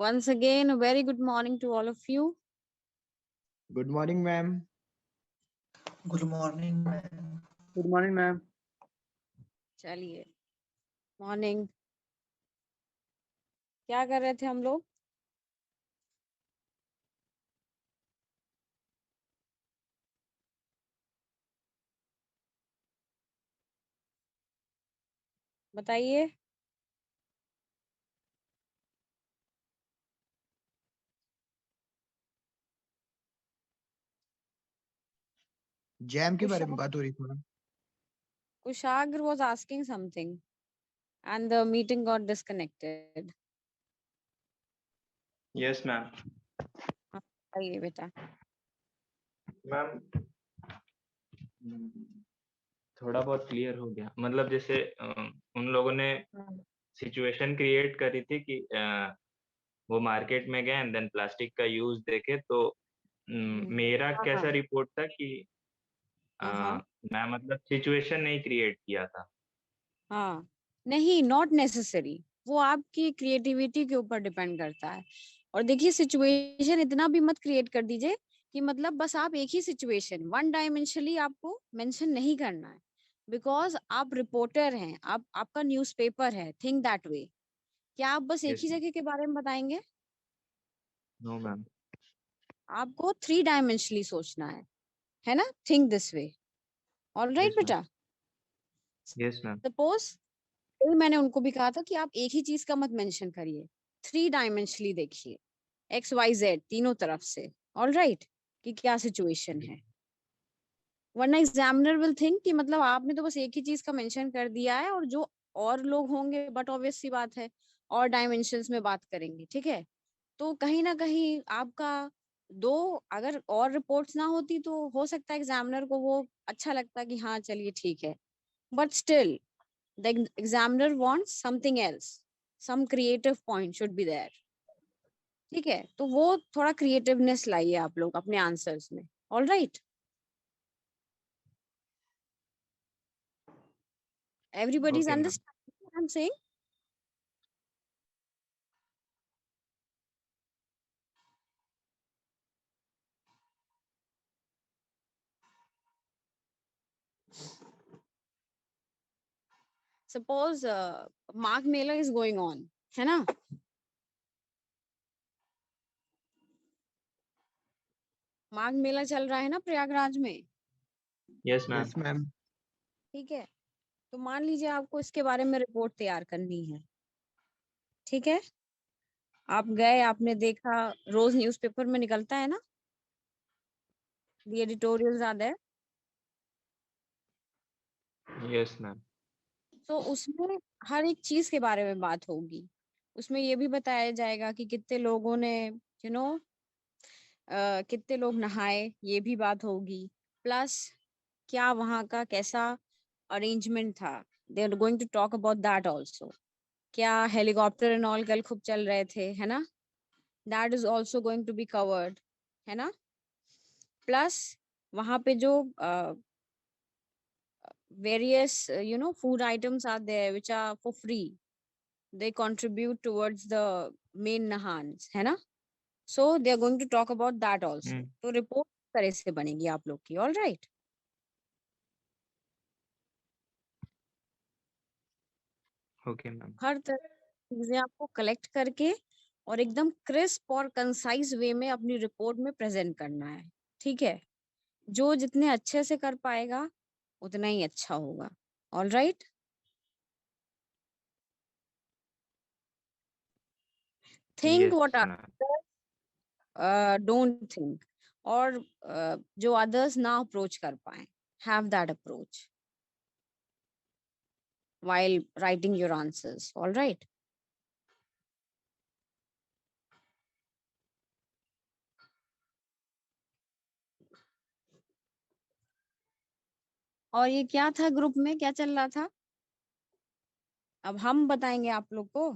Once again, a very good morning to all of you. Good morning, ma'am. Good morning, ma'am. Good morning, ma'am. चलिए, morning. क्या कर रहे थे हम लोग? बताइए। जैम के बारे में बात हो रही थी ma'am. Kushagra was asking something and the meeting got disconnected. Yes, ma'am. बताइए बेटा। मैम थोड़ा बहुत क्लियर हो गया, मतलब जैसे उन लोगों ने सिचुएशन क्रिएट करी थी कि वो मार्केट में गए एंड देन प्लास्टिक का यूज देखे, तो मेरा कैसा रिपोर्ट था कि मैं मतलब सिचुएशन नहीं क्रिएट किया था। हाँ, नहीं, नॉट नेसेसरी। वो आपकी क्रिएटिविटी के ऊपर डिपेंड करता है। और देखिए, सिचुएशन इतना भी मत क्रिएट कर दीजिए कि मतलब बस आप एक ही सिचुएशन वन डायमेंशनली आपको मेंशन नहीं करना है, बिकॉज आप रिपोर्टर हैं, आप आपका न्यूज़पेपर है। Think that way. क्या आप बस एक Yes, ही ma'am. जगह के बारे में बताएंगे? No ma'am. आपको थ्री डायमेंशनली सोचना है ना? Think this way. All right बेटा। Yes ma'am. सपोज तो मैंने उनको भी कहा था कि आप एक ही चीज का मत मेंशन करिए, थ्री डायमेंशनली देखिए, एक्स वाई जेड तीनों तरफ से। ऑल राइट, कि क्या सिचुएशन है। वरना एग्जामिनर विल थिंक कि मतलब आपने तो बस एक ही चीज का मेंशन कर दिया है, और जो और लोग होंगे, बट ऑब्वियस सी बात है, और डायमेंशंस में बात करेंगे। ठीक है, तो कहीं ना कहीं आपका दो, अगर और रिपोर्ट्स ना होती तो हो सकता है एग्जामिनर को वो अच्छा लगता कि हाँ चलिए ठीक है, but still the examiner wants something else, some creative point should be there. ठीक है, तो वो थोड़ा क्रिएटिवनेस लाइए आप लोग अपने आंसर्स में। All right, everybody is Okay, ma'am. Understanding what I am saying? Suppose Magh Mela is going on, है ना? माघ मेला चल रहा है ना प्रयागराज में। Yes ma'am. Yes ma'am. ठीक है, तो मान लीजिए आपको इसके बारे में रिपोर्ट तैयार करनी है। ठीक है, आप गए, आपने देखा, रोज न्यूज़पेपर में निकलता है ना, the editorials are there. Yes ma'am. तो उसमें हर एक चीज के बारे में बात होगी। उसमें ये भी बताया जाएगा कि कितने लोगों ने कितने लोग नहाए, ये भी बात होगी। प्लस क्या वहाँ का कैसा अरेंजमेंट था, they are going to talk about that also. क्या हेलीकॉप्टर एंड ऑल कल खूब चल रहे थे, है ना? That is also going to be covered, है ना? प्लस वहाँ पे जो various food items are there which are for free, they contribute towards the main nahans, है ना? So they are going to talk about that also. तो report तरह से बनेगी आप लोग की। All right, okay ma'am. हर तरह की चीजें आपको कलेक्ट करके और एकदम क्रिस्प और कंसाइज वे में अपनी रिपोर्ट में प्रेजेंट करना है। ठीक है, जो जितने अच्छे से कर पाएगा उतना ही अच्छा होगा। All right, think what yes ma'am. Don't think, और जो अदर्स ना अप्रोच कर पाए, have that approach while writing your answers. All right, और ये क्या था, ग्रुप में क्या चल रहा था? अब हम बताएंगे आप लोग को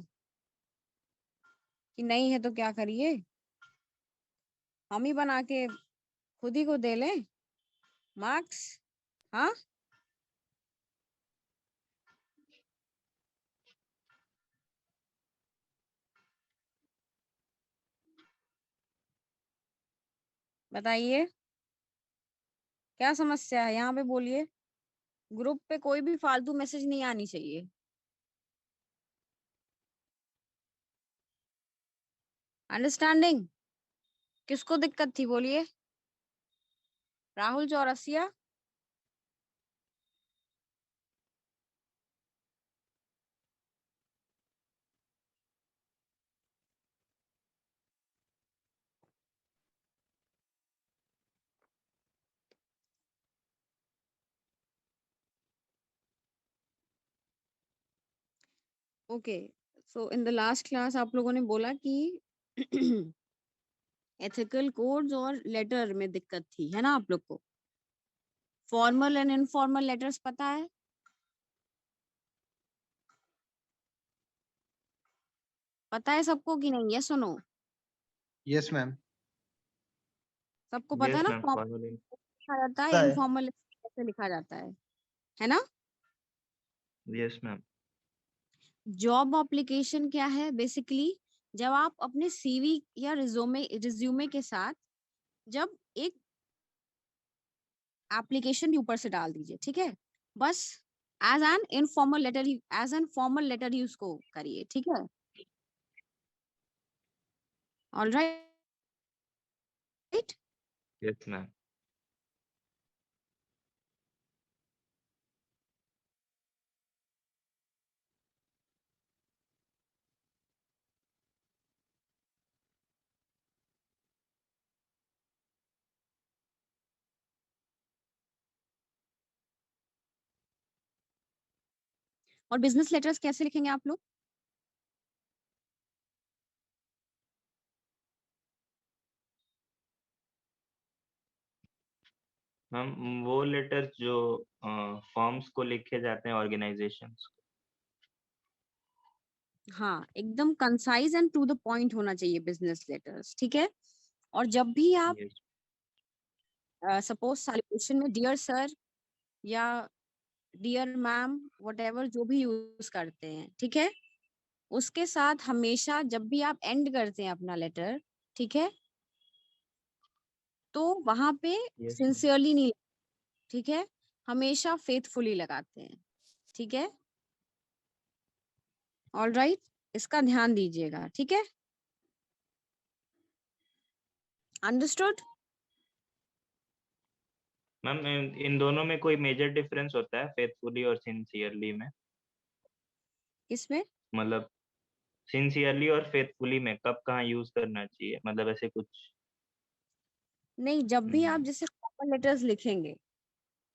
कि नहीं है तो क्या करिए, हम ही बना के खुद ही को दे लें मार्क्स। हाँ, बताइए क्या समस्या है, यहाँ पे बोलिए। ग्रुप पे कोई भी फालतू मैसेज नहीं आनी चाहिए। अंडरस्टैंडिंग? किसको दिक्कत थी बोलिए? Rahul Chaurasia? Okay, so in the last class आप लोगों ने बोला कि एथिकल कोड्स और लेटर में दिक्कत थी, है ना आप लोग को? फॉर्मल एंड इनफॉर्मल लेटर्स पता है? पता है सबको कि नहीं? ये सुनो, Yes, ma'am. सबको पता है यस ना मैम, फॉर्मल फॉर्मल। लिखा जाता है, पता है। इनफॉर्मल कैसे लिखा जाता है ना? Yes ma'am. जॉब एप्लीकेशन क्या है बेसिकली? जब आप अपने सीवी या रिज्यूमे के साथ जब एक एप्लीकेशन ऊपर से डाल दीजिए, ठीक है? बस एज एन फॉर्मल लेटर ही उसको करिए, ठीक है? All right. Yes ma'am. और बिजनेस लेटर्स कैसे लिखेंगे आप लोग? मैम वो लेटर्स जो फॉर्म्स को लिखे जाते हैं ऑर्गेनाइजेशंस हाँ, एकदम concise and to the point होना चाहिए बिजनेस लेटर्स, ठीक है? और जब भी को। आप यस। सपोज सैल्यूटेशन में डियर सर या डियर मैम वट जो भी यूज करते हैं, ठीक है? उसके साथ हमेशा जब भी आप एंड करते हैं अपना लेटर, ठीक है, तो वहां पे यस मैम। सिंसियरली नहीं, ठीक है, हमेशा फेथफुली लगाते हैं, ठीक है? ऑल राइट, इसका ध्यान दीजिएगा, ठीक है? अंडरस्टूड? मैम इन दोनों में कोई मेजर डिफरेंस होता है, फेथफुली और सिंसियरली में? इसमें मतलब सिंसियरली और फेथफुली में कब कहाँ यूज करना चाहिए, मतलब ऐसे कुछ? नहीं, जब भी आप जैसे फॉर्मल लेटर्स लिखेंगे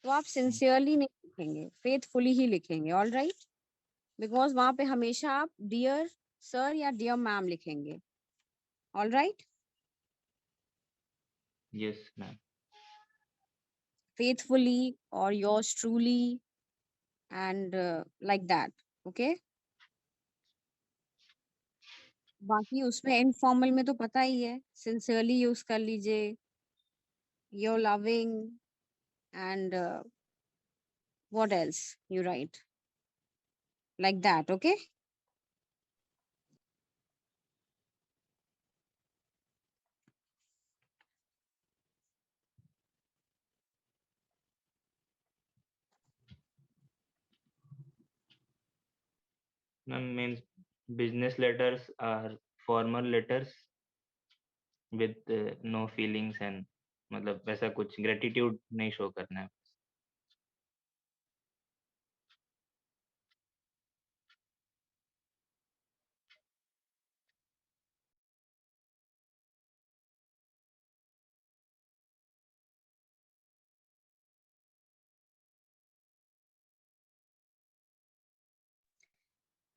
तो आप सिंसियरली नहीं लिखेंगे, फेथफुली ही लिखेंगे, ऑल राइट? बिकॉज वहां पे हमेशा आप डियर सर या डियर मैम लिखेंगे, all right? Yes ma'am. faithfully or yours truly and like that, okay? बाकी उसमें इनफॉर्मल में तो पता ही है, सिंसियरली यूज कर लीजिए, your loving and what else you write like that, okay? Ma'am means business letters are formal letters with no feelings and मतलब वैसा कुछ ग्रेटिट्यूड नहीं शो करना है।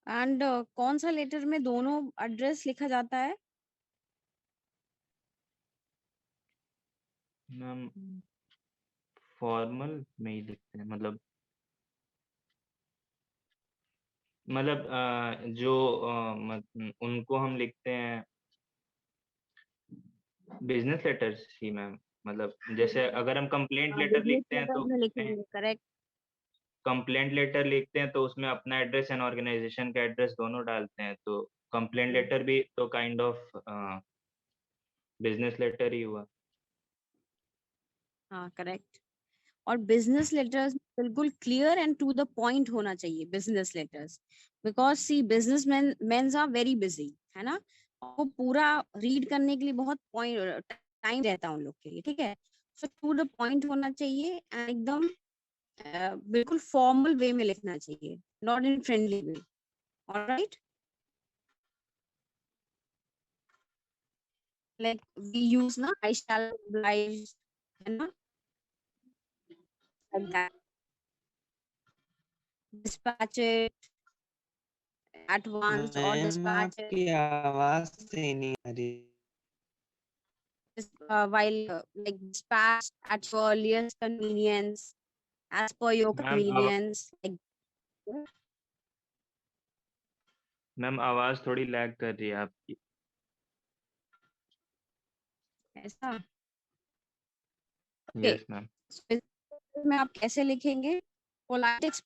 एंड कौन सा लेटर में दोनों एड्रेस लिखा जाता है? मैम फॉर्मल में ही लिखते हैं, मतलब जो उनको हम लिखते हैं बिजनेस लेटर्स ही मैम। मतलब जैसे अगर हम कंप्लेंट लेटर बिजनेस लिखते हैं तो लेटर्स में उसमें लिखेंगे, करेक्ट? कंप्लेंट लेटर लिखते हैं तो उसमें अपना एड्रेस एंड ऑर्गेनाइजेशन का एड्रेस दोनों डालते हैं, तो कंप्लेंट लेटर भी तो काइंड ऑफ बिजनेस लेटर ही हुआ। हाँ करेक्ट। और बिजनेस लेटर्स बिल्कुल clear and to the point होना चाहिए business letters, because see business man are very busy, है ना, वो पूरा रीड करने के लिए बहुत पॉइंट टाइम रहता है उन लोग के लिए, ठीक है। सो टू द पॉइंट होना चाहिए एंड एकदम बिल्कुल फॉर्मल वे में लिखना चाहिए, not in friendly way. Alright, like we use ना आई शैल oblige, है ना, like that. Dispatch it at once or ma'am dispatch it आपकी आवाज से नहीं आ रही। while like dispatch at your earliest convenience, as per your ma'am convenience, like ma'am आवाज थोड़ी लैग कर रही है आपकी। ऐसा। Okay, yes ma'am. so में आप कैसे लिखेंगे? Polite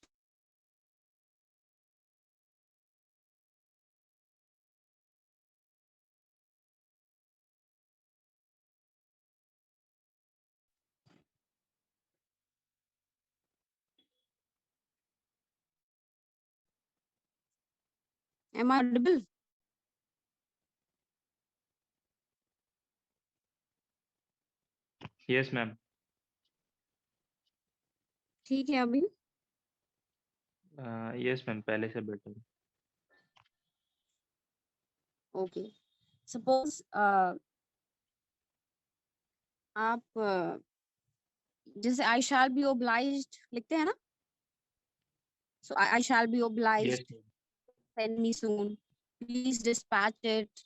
am I audible? Yes ma'am. ठीक है अभी। यस मैम, पहले से बेटर। ओके, सपोज आप जैसे आई शैल बी ओब्लाइज्ड लिखते हैं ना, so I shall be yes obliged, ma'am. send me soon, please dispatch it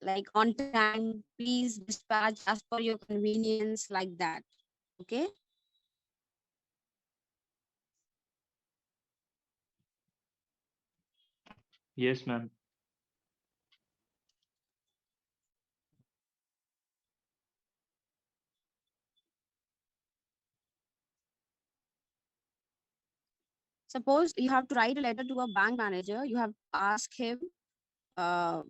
like on time, please dispatch as per your convenience, like that. Okay, yes ma'am. suppose you have to write a letter to a bank manager, you have asked him uh,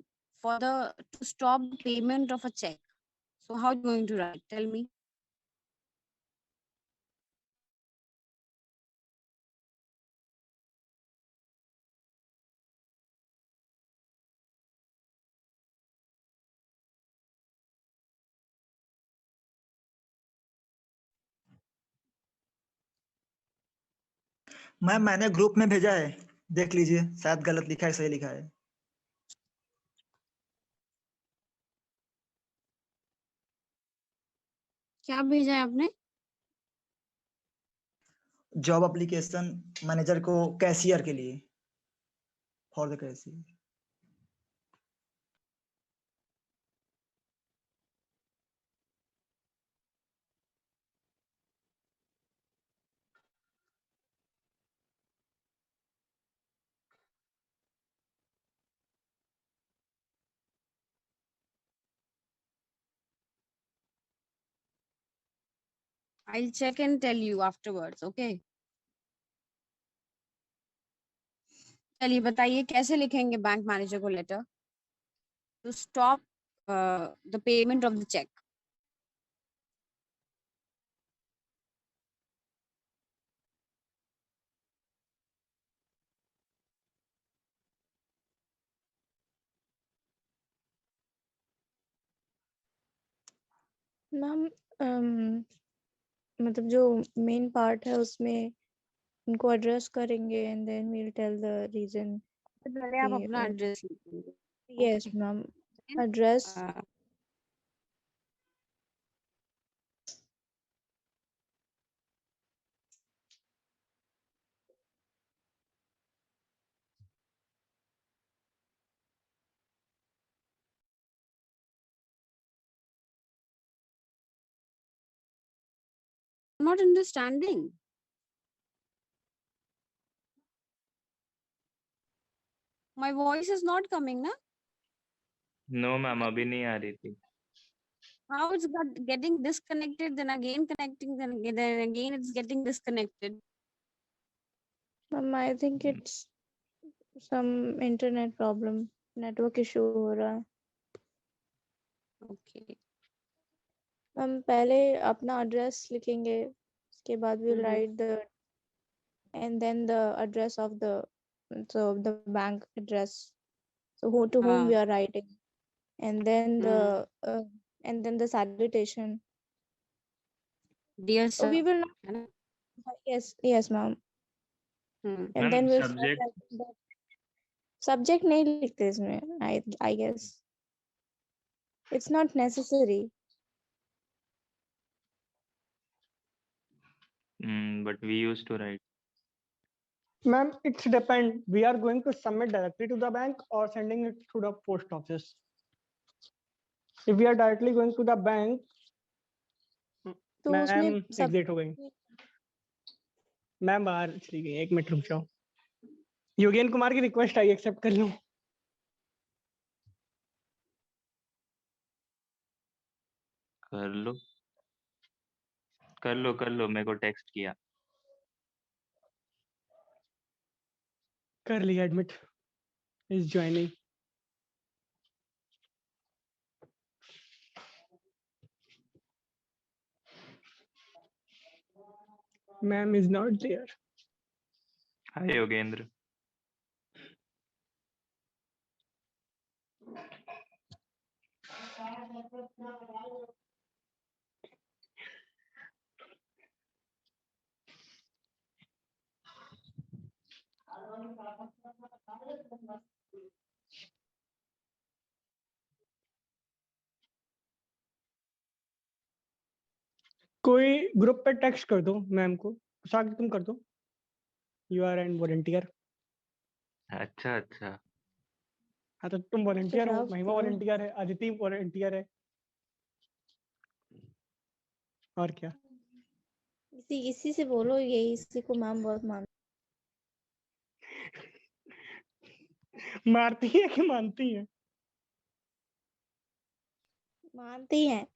for the to stop the payment of a check, so how are you going to write, tell me? Ma'am मैंने group में भेजा है, देख लीजिए, शायद गलत लिखा है, सही लिखा है। क्या भेजा है आपने? जॉब एप्लीकेशन मैनेजर को, कैशियर के लिए, for the cashier. I'll check and tell you afterwards. Okay, चलिए बताइए कैसे लिखेंगे बैंक मैनेजर को letter to stop the payment of the cheque? Ma'am मतलब जो मेन पार्ट है उसमें उनको एड्रेस करेंगे and then we will tell the reason. पहले आप अपना एड्रेस लिखेंगे। Yes ma'am, address I'm not understanding. My voice is not coming, na? No ma'am, अभी नहीं आ रही थी। How it's getting disconnected, then again connecting, then again it's getting disconnected. Ma'am I think it's some internet problem, network issue हो रहा है। Okay. हम पहले अपना एड्रेस लिखेंगे, उसके बाद we'll Mhm. write the and then the address of the bank address. So who to whom we हाँ are writing, and then the salutation. Dear So sir we will not. है ना. Yes, ma'am. And ma'am then we'll start subject writing the subject नहीं लिखते इसमें. I guess it's not necessary. But we used to write. Ma'am, it's depend. We are going to submit directly to the bank or sending it through the post office. If we are directly going to the bank, तो ma'am उसमें exit हो गई. Ma'am बाहर चली गई, 1 minute रुक जाओ. योगेन कुमार की रिक्वेस्ट आई, एक्सेप्ट कर लो. कर लो मेरे को टेक्स्ट किया. कर लिया admit. Is joining. Ma'am is not there. Hi Yogendra. कोई ग्रुप पे टेक्स्ट कर दो मैम को. सागर तुम कर दो. You are an volunteer. अच्छा अच्छा. हाँ तो तुम वॉलंटियर हो, Love महिमा करो. वॉलंटियर है, अदिति वॉलंटियर है, और क्या. इसी से बोलो, ये इसी को मैम बहुत मारती है कि मानती है. मानती हैं.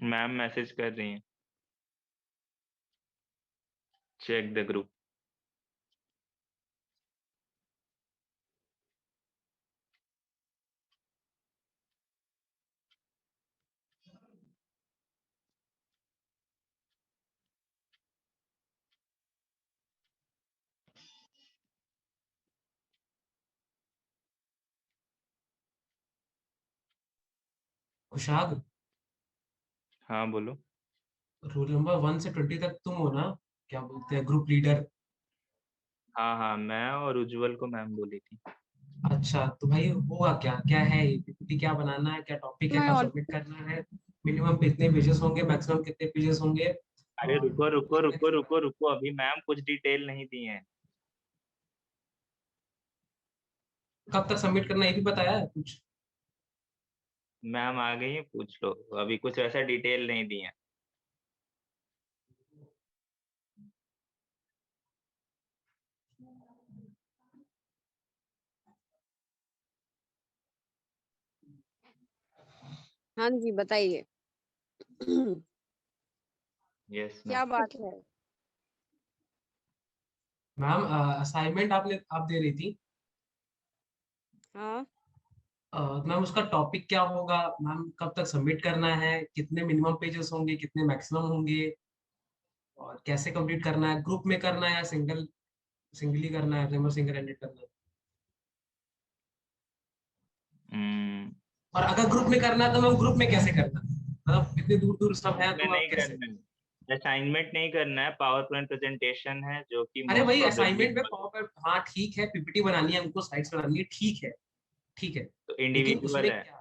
मैम मैसेज कर रही हैं. Check the group. खुशाद, हाँ बोलो. रोल नंबर 1 से 20 तक तुम हो ना? क्या बोलते हैं, ग्रुप लीडर? हाँ हाँ मैं और उज्जवल को मैम बोली थी. अच्छा, तो भाई होगा क्या क्या है ये पीपीटी, क्या बनाना है, क्या टॉपिक है, मैं कब ऑल सबमिट करना है, मिनिमम कितने पेजेस होंगे, मैक्सिमम कितने पेजेस होंगे, अरे और रुको रुको रुको रुको रुको, अभी मैम कुछ डिटेल नहीं दी है. कब तक सबमिट करना है ये भी बताया है कुछ? मैम आ गई है, पूछ लो. अभी कुछ ऐसा डिटेल नहीं दी है. हाँ जी बताइए. यस क्या मैम. बात है. मैम असाइनमेंट आप दे रही थी, हाँ मैम उसका टॉपिक क्या होगा मैम, कब तक सबमिट करना है, कितने मिनिमम पेजेस होंगे, कितने मैक्सिमम होंगे, और कैसे कंप्लीट करना है, ग्रुप में करना है या सिंगली करना है, सिंगल हैंडेड करना है, हम्म, और अगर ग्रुप में करना है तो मैम ग्रुप में कैसे करना है, मतलब इतने दूर दूर सब है में तो आप नहीं कैसे? करना है. असाइनमेंट नहीं करना है. पावर पॉइंट प्रेजेंटेशन है जो कि अरे मोस्ट भाई प्रोबेबली असाइनमेंट में पावर, हाँ ठीक है, पीपीटी बनानी है हमको, स्लाइड्स बनानी है, ठीक है ठीक है, तो लेकिन इंडिविजुअल उसमें है. क्या?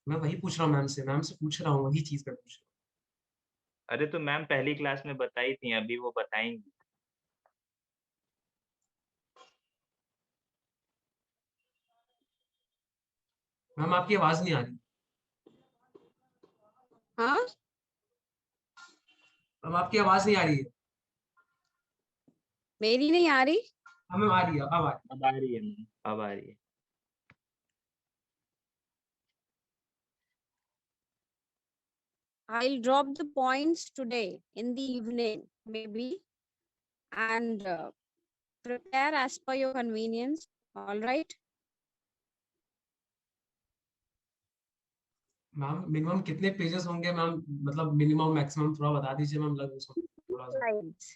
मैं वही पूछ रहा हूँ मैम से पूछ रहा हूँ, वही चीज मैं पूछ रहा अरे तो मैम पहली क्लास में बताई थी, अभी वो बताएंगी. हूँ। मैम आपकी आवाज नहीं आ रही. हाँ मैम आपकी आवाज नहीं आ रही है. मेरी नहीं आ रही. हाँ मैम आ रही है, अब आ रही अब आ रही है मैम, अब आ रही है. I'll drop the points today in the evening maybe, and prepare as per your convenience. All right. Ma'am minimum कितने पेजेस होंगे मैम, मतलब मिनिमम मैक्सिमम थोड़ा बता दीजिए मैम, लग उसको थोड़ा सा। Slides.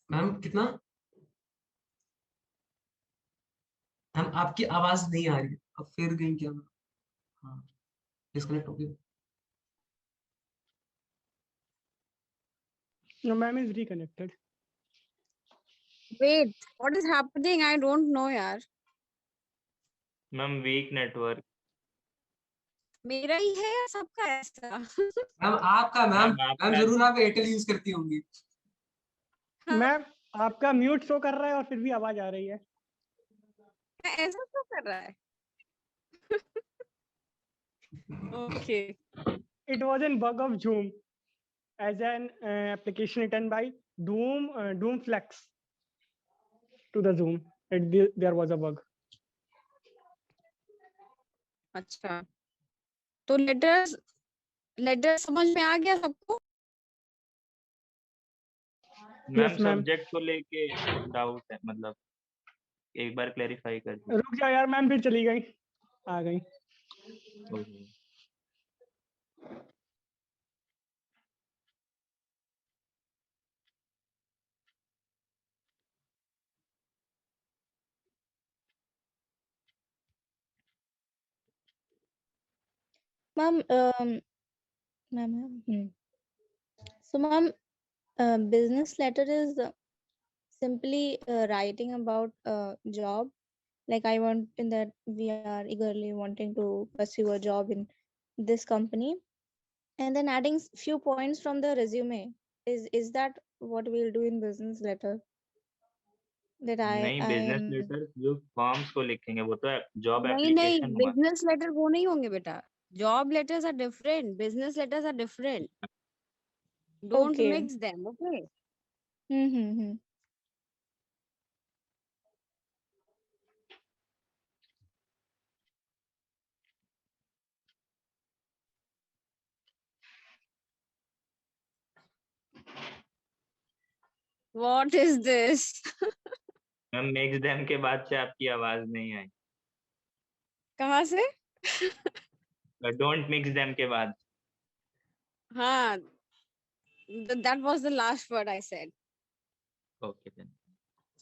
मैम कितना? मैम आपकी आवाज नहीं आ रही है, अब फिर गई क्या मैम? हाँ, डिस्कनेक्ट हो गई। No, ma'am is reconnected. Wait, what is happening? I don't know, यार. Ma'am weak network. मेरा ही है या सबका है ऐसा? मैम आपका मैम, मैम मैम आपका जरूर आप एयरटेल यूज करती होंगी। हाँ, मैम आपका म्यूट शो कर रहा है और फिर भी आवाज आ रही है। ऐसा क्यों कर रहा है? Okay. It was in bug of Zoom as an application written by Doomflex to the Zoom. There was a bug. अच्छा, तो लेटर समझ में आ गया सबको? Ma'am Yes, ma'am. सब्जेक्ट को लेके डाउट है, मतलब एक बार क्लेरिफाई कर दीजिए। रुक जा यार, मैम फिर चली गई, आ गई। Okay. Ma'am, so ma'am, business letter is simply writing about a job. Like I want in that we are eagerly wanting to pursue a job in this company, and then adding few points from the resume. Is that what we'll do in business letter? That नहीं, I business am letter जो forms को लिखेंगे वो तो job नहीं नहीं, application हुआ। Business letter वो नहीं होंगे बेटा. Job letters are different, business letters are different. Don't okay. Mix them, okay? Mm-hmm. What is this? Ma'am mix them के बाद से आपकी आवाज नहीं आई। कहाँ से? डोंट मिक्स देम के बाद। हाँ, that was the last word I said. Okay then.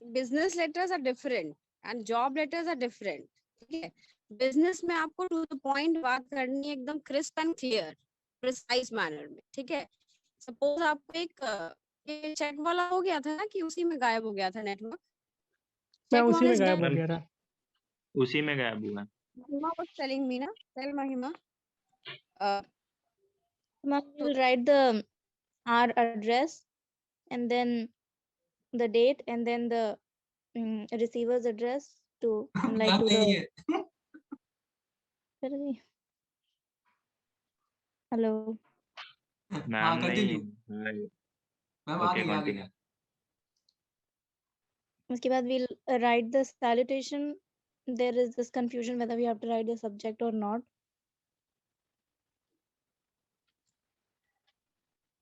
Business letters are different and job letters are different. ठीक है, बिजनेस में आपको टू द पॉइंट बात करनी है, एकदम crisp and clear, precise manner में. ठीक है, सपोज आपको एक ये चेक वाला हो गया था ना कि उसी में गायब हो गया था नेटवर्क. मैं चेक उसी वन में इज गायब हो डन. गया था। उसी में गायब हुआ। महिमा was telling me ना, tell Mahima. Ma'am, we'll write the our address and then the date and then the receiver's address to like ma'am to नहीं the. है। Hello. मैम हाँ नहीं कंटिन्यू है। मैम, ओके आ कंटिन्यू। गई। उसके बाद we'll write the salutation. There is this confusion whether we have to write the subject or not.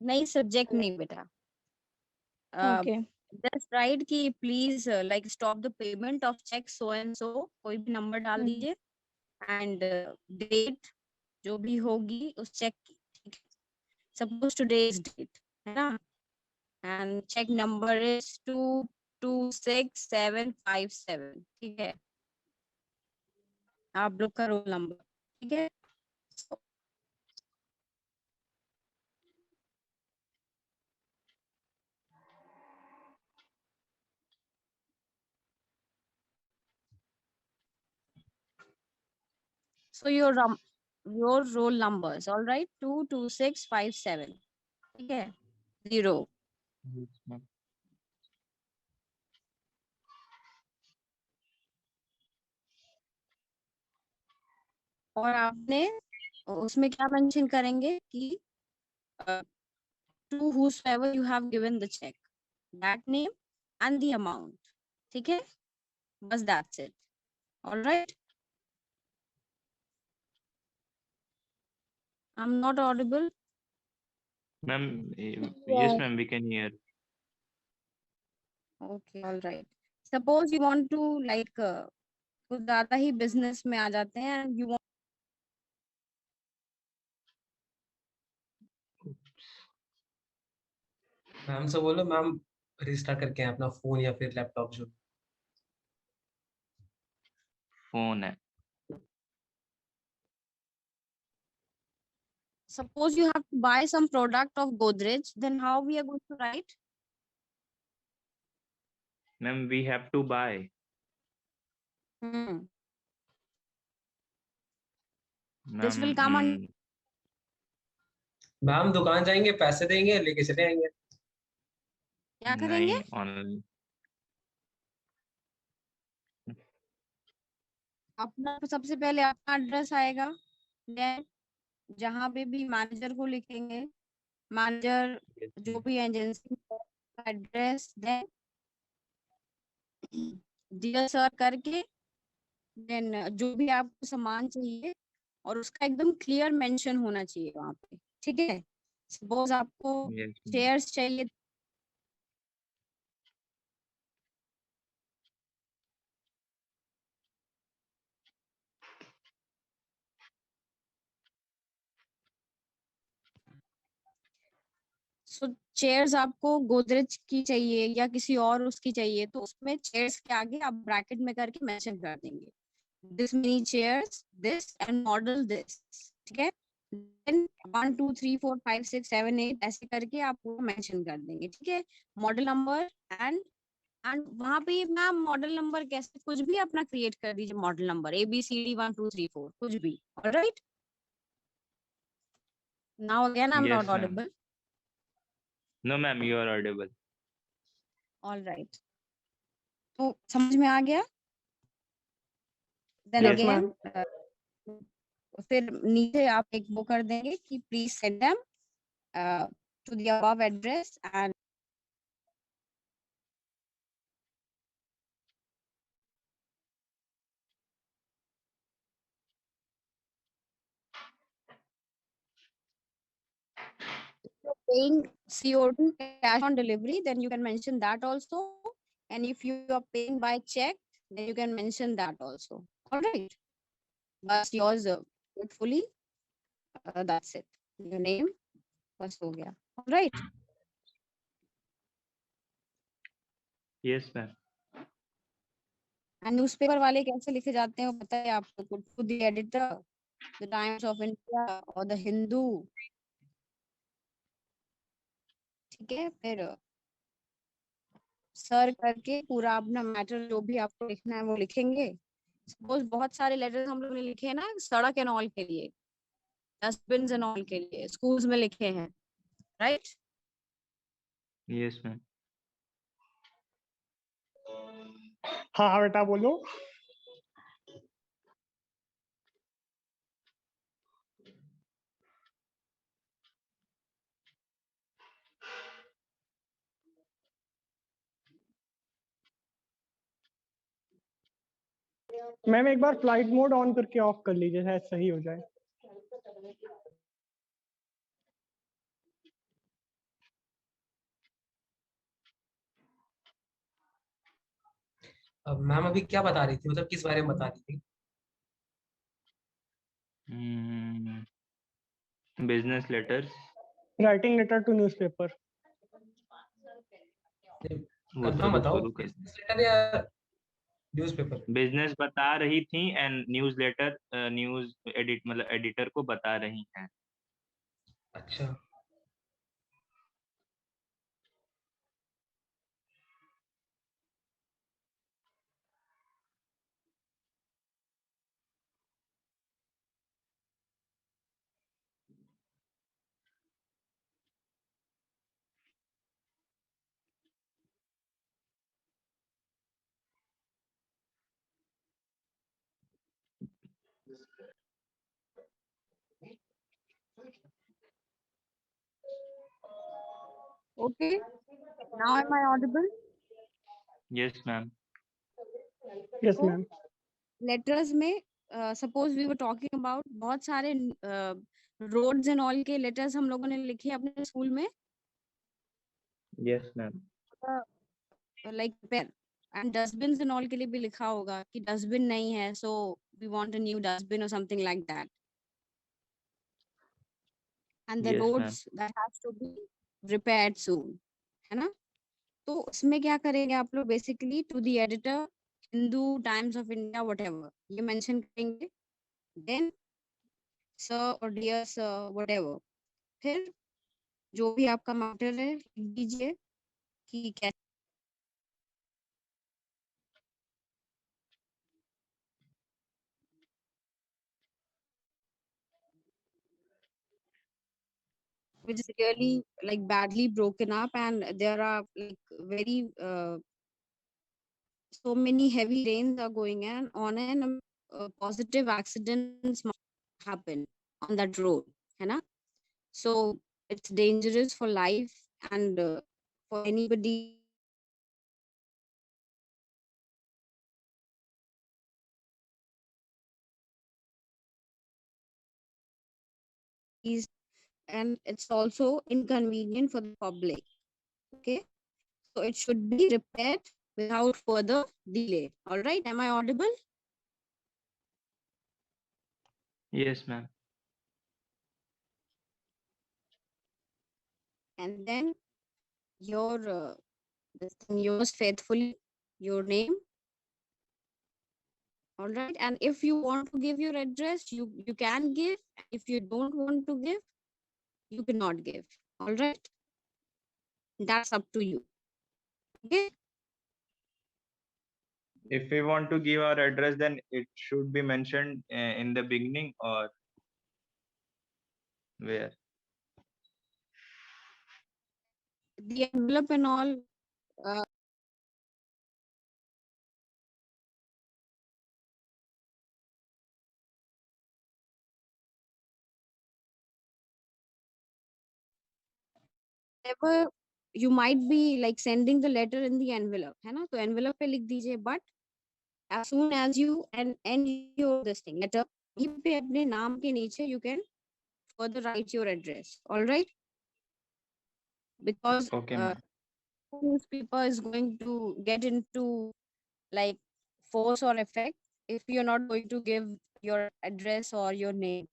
नहीं, subject नहीं बेटा. Okay. जस्ट राइट कि please like stop the payment of cheque so and so, कोई भी number डाल Mm. दीजिए and date जो भी होगी उस चेक की. ठीक है, सपोज टुडेज डेट है ना, एंड चेक नंबर इज 226757. ठीक है, आप लोग का रोल नंबर. ठीक है, so your roll numbers, all right, 22657. ठीक है, 0. और आपने उसमें क्या मेंशन करेंगे कि to whosoever you have given the check, that name and the amount. ठीक है, बस that's it. All right. I'm not audible. Ma'am yes Yeah. Ma'am we can hear. Okay, all right. Suppose you want to like कुछ ज्यादा ही business में आ जाते हैं and you want ma'am से बोलो मैम रजिस्टर करके आए अपना फोन या फिर लैपटॉप जो फोन है। Suppose you have to buy some product of Godrej, then how we are going to write? Ma'am we have to buy. Hmm. Ma'am This will come on. Ma'am दुकान जाएंगे पैसे देंगे लेके चले आएंगे। क्या करेंगे? नहीं ऑनलाइन। अपना सबसे पहले अपना एड्रेस आएगा, देन जहाँ पे भी मैनेजर को लिखेंगे, मैनेजर जो भी एजेंसी का एड्रेस, देन डियर सर करके, देन जो भी आपको सामान चाहिए और उसका एकदम क्लियर मेंशन होना चाहिए वहाँ पे, ठीक है। सपोज आपको यस चेयर्स चाहिए, सो चेयर्स आपको गोदरेज की चाहिए या किसी और उसकी चाहिए, तो उसमें चेयर्स के आगे आप ब्रैकेट में करके मेंशन कर देंगे this many chairs, this and model this, ठीक है। देन 1 2 3 4 5 6 7 8 ऐसे करके आप पूरा मेंशन कर देंगे, ठीक है। मॉडल नंबर एंड वहां पे मैम मॉडल नंबर कैसे कुछ भी अपना क्रिएट कर दीजिए, मॉडल नंबर ABCD 1 2 3 4 कुछ भी। Alright, now again I am yes not ma'am. Audible. No ma'am you are audible. Alright, तो समझ में आ गया। Then Yes, again ma'am. फिर नीचे आप एक वो कर देंगे कि please send them to the above address and paying COD, cash on delivery, then you can mention that also. And if you are paying by check, then you can mention that also. All right. But yours faithfully, that's it. Your name बस हो गया। All right. Yes ma'am. And newspaper वाले कैसे लिखे जाते हैं वो पता है आपको? To the editor, the Times of India और the Hindu, ठीक है। फिर सर करके पूरा अपना मैटर जो भी आपको लिखना है वो लिखेंगे। सपोज बहुत सारे लेटर्स हम लोग ने लिखे हैं ना सड़क एंड ऑल के लिए, डस्टबिन एंड ऑल के लिए, स्कूल्स में लिखे हैं, राइट। Yes ma'am. हाँ हाँ बेटा बोलो। मैम एक बार फ्लाइट मोड ऑन करके ऑफ कर लीजिए, शायद सही हो जाए। मैम अभी क्या बता रही थी मतलब किस बारे में बता रही थी? Business letters. Writing letter to newspaper. वो कंफर्म बताओ शुरू कर बिजनेस लेटर या न्यूज़पेपर? बिजनेस बता रही थी and news letter news edit मतलब एडिटर को बता रही हैं। अच्छा Okay. Now am I audible? Yes ma'am. Yes तो मैम। लेटर्स में suppose we were talking about बहुत सारे रोड्स एंड ऑल के लेटर्स हम लोगों ने लिखे अपने स्कूल में, yes ma'am. Like pen and dustbin and all के लिए भी लिखा होगा कि डस्टबिन नहीं है, so we want a new dustbin और something like that. And the yes ma'am. Roads that have to be repaired soon. है ना। तो उसमें क्या करेंगे आप लोग, basically to the editor, Hindu, Times of India, whatever, ये मेंशन करेंगे। देन सर और डियर सर, व्हाटएवर, फिर जो भी आपका मैटर है लिख दीजिए कि कैसे which is really like badly broken up, and there are like very so many heavy rains are going on, and positive accidents might happen on that road, है ना. So it's dangerous for life and for anybody. And it's also inconvenient for the public. Okay, so it should be repaired without further delay. All right, am I audible? Yes, ma'am. And then your this thing, yours faithfully, your name. All right, and if you want to give your address, you can give. If you don't want to give, you cannot give. All right, that's up to you. Okay. If we want to give our address, then it should be mentioned in the beginning or where? The envelope and all. Whatever you might be like sending the letter in the envelope, है ना, तो envelope पे लिख दीजिए. But as soon as you end your this thing letter, वहीं पे अपने नाम के नीचे you can further write your address. All right, because Okay, ma'am. newspaper is going to get into like force or effect if you're not going to give your address or your name,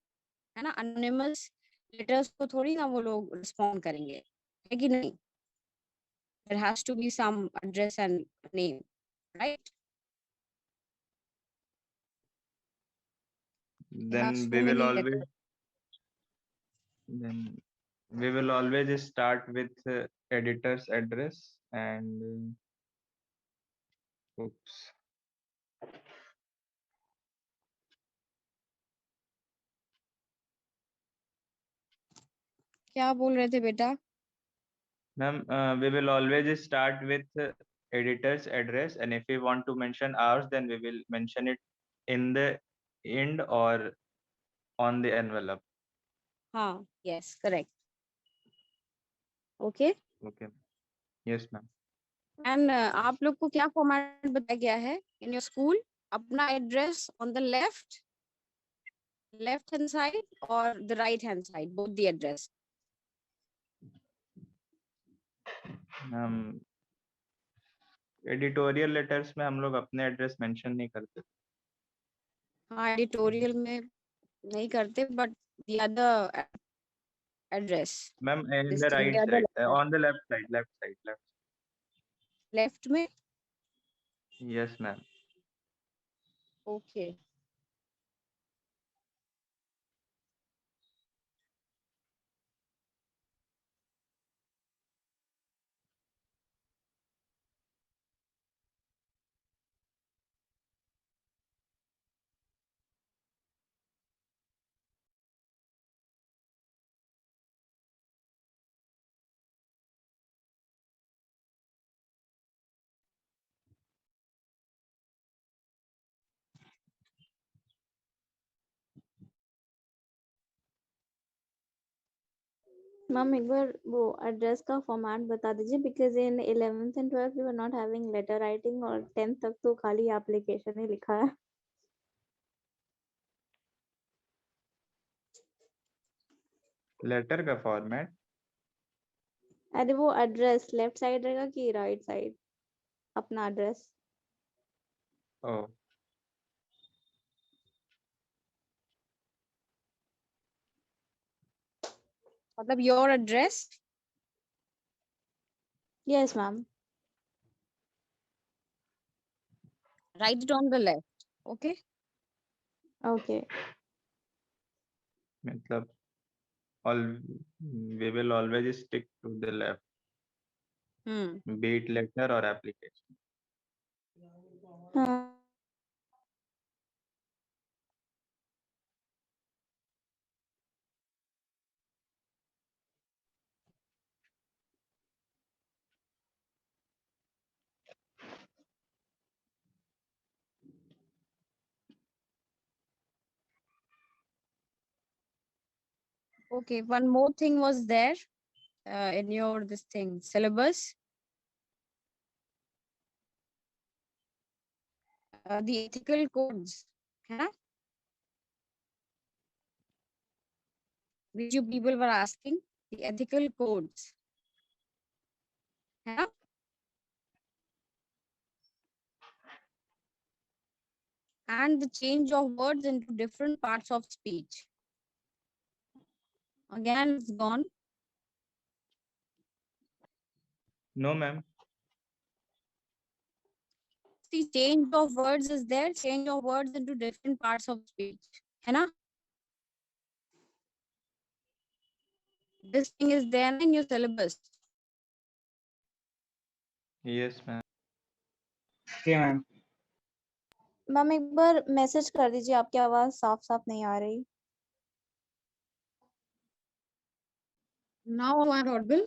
है ना. Anonymous letters को थोड़ी ना वो लोग respond करेंगे, है कि नहीं. There has to be some address and name, right? We have Then so we will many always letters. then we will always start with editor's address and oops. क्या बोल रहे थे बेटा? Ma'am, we will always start with editor's address, and if we want to mention ours, then we will mention it in the end or on the envelope. हाँ, yes, correct. Okay. Okay. Yes, ma'am. And आप लोग को क्या format बताया गया है in your school? अपना address on the left hand side or the right hand side, both the address. Editorial letters में हम लोग अपने एड्रेस मेंशन नहीं करते. हाँ, एडिटोरियल में नहीं करते, but the other address, ma'am in this the thing, right the other side, on the left side. left में. Yes ma'am. Okay. मैम एक बार वो एड्रेस का फॉर्मेट बता दीजिए, because in 11th and 12th we were not having letter writing, और 10th तक तो खाली एप्लीकेशन ही लिखा है. लेटर का फॉर्मेट. अरे वो एड्रेस लेफ्ट साइड रहेगा कि राइट साइड, अपना एड्रेस. ओह, मतलब your address. Yes, ma'am. Write it on the left. Okay. Okay. मतलब we will always stick to the left, be it letter or application. हाँ. Okay. One more thing was there in your this thing syllabus. The ethical codes. Huh? Which you people were asking. The ethical codes. Huh? And the change of words into different parts of speech. Again, it's gone. No, ma'am. See, change of words is there. Change of words into different parts of speech. है ना? This thing is there in your syllabus. Yes, ma'am. Okay, ma'am. Ma'am एक बार message कर दीजिए, आपकी आवाज साफ साफ नहीं आ रही. Now am I audible?